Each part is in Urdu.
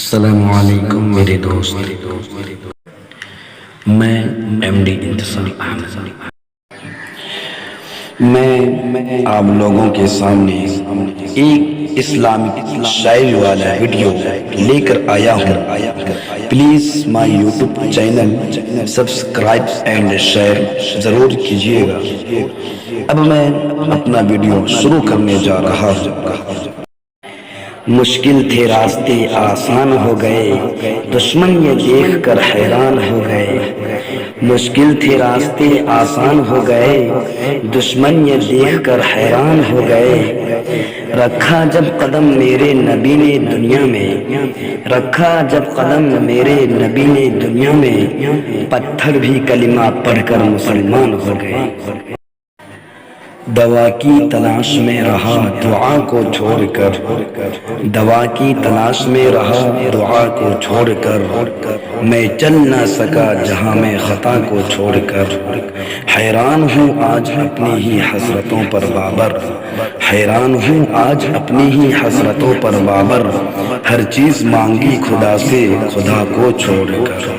السلام علیکم میرے دوست، میں ایم ڈی انتصار احمد، میں آپ لوگوں کے سامنے ایک اسلامک شاعری والا ویڈیو لے کر آیا ہوں۔ Please my YouTube channel subscribe and share ضرور کیجیے گا۔ اب میں اپنا ویڈیو شروع کرنے جا رہا ہوں۔ مشکل تھے راستے آسان ہو گئے، دشمن یہ دیکھ کر حیران ہو گئے۔ مشکل تھے راستے آسان ہو گئے، دشمن یہ دیکھ کر حیران ہو گئے۔ رکھا جب قدم میرے نبی نے دنیا میں، رکھا جب قدم میرے نبی نے دنیا میں، پتھر بھی کلمہ پڑھ کر مسلمان ہو گئے۔ دوا کی تلاش میں رہا دعا کو چھوڑ کر، دوا کی تلاش میں رہا دعا کو چھوڑ کر، میں چل نہ سکا جہاں میں خطا کو چھوڑ کر۔ حیران ہوں آج اپنی ہی حسرتوں پر بابر، حیران ہوں آج اپنی ہی حسرتوں پر بابر، ہر چیز مانگی خدا سے خدا کو چھوڑ کر۔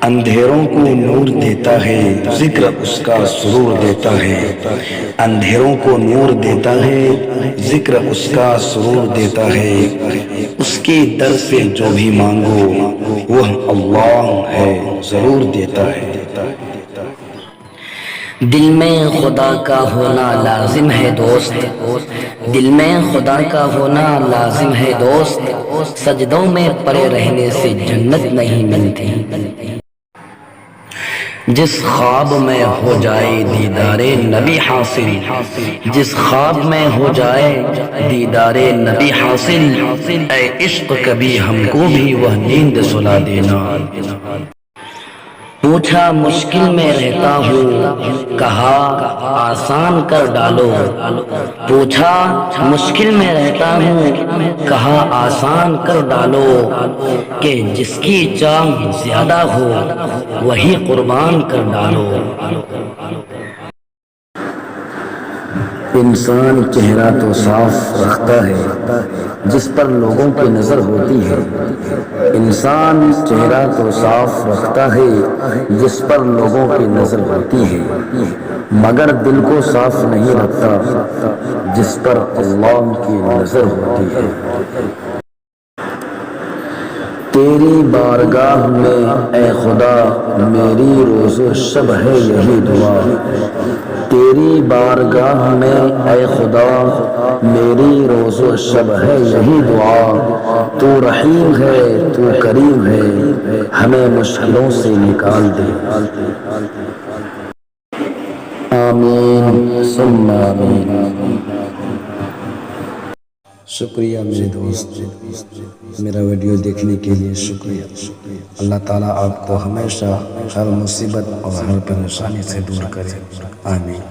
اندھیروں کو نور دیتا ہے ذکر اس کا سرور دیتا ہے، اندھیروں کو نور دیتا ہے ذکر اس کا سرور دیتا ہے، اس کے در سے جو بھی مانگو وہ اللہ ہے ضرور دیتا ہے۔ دل میں خدا کا ہونا لازم ہے دوست، دل میں خدا کا ہونا لازم ہے دوست، سجدوں میں پڑے رہنے سے جنت نہیں ملتی۔ جس خواب میں ہو جائے دیدار نبی حاصل، جس خواب میں ہو جائے دیدار نبی حاصل، اے عشق کبھی ہم کو بھی وہ نیند سلا دینا۔ پوچھا مشکل میں رہتا ہوں، کہا آسان کر ڈالو، پوچھا مشکل میں رہتا ہوں، کہا آسان کر ڈالو، کہ جس کی چاہ زیادہ ہو وہی قربان کر ڈالو۔ انسان چہرہ تو صاف رکھتا ہے جس پر لوگوں کی نظر ہوتی ہے، انسان چہرہ تو صاف رکھتا ہے جس پر لوگوں کی نظر ہوتی ہے، مگر دل کو صاف نہیں رکھتا جس پر اللہ کی نظر ہوتی ہے۔ تیری بارگاہ میں اے خدا میری روز و شب ہے یہی دعا، تیری بارگاہ میں اے خدا میری روز و شب ہے یہی دعا، تو رحیم ہے تو کریم ہے ہمیں مشکلوں سے نکال دے۔ آمین ثم آمین۔ شکریہ میرے دوست، میرا ویڈیو دیکھنے کے لیے شکریہ۔ اللہ تعالیٰ آپ کو ہمیشہ ہر مصیبت اور ہر پریشانی سے دور کرے، آمین۔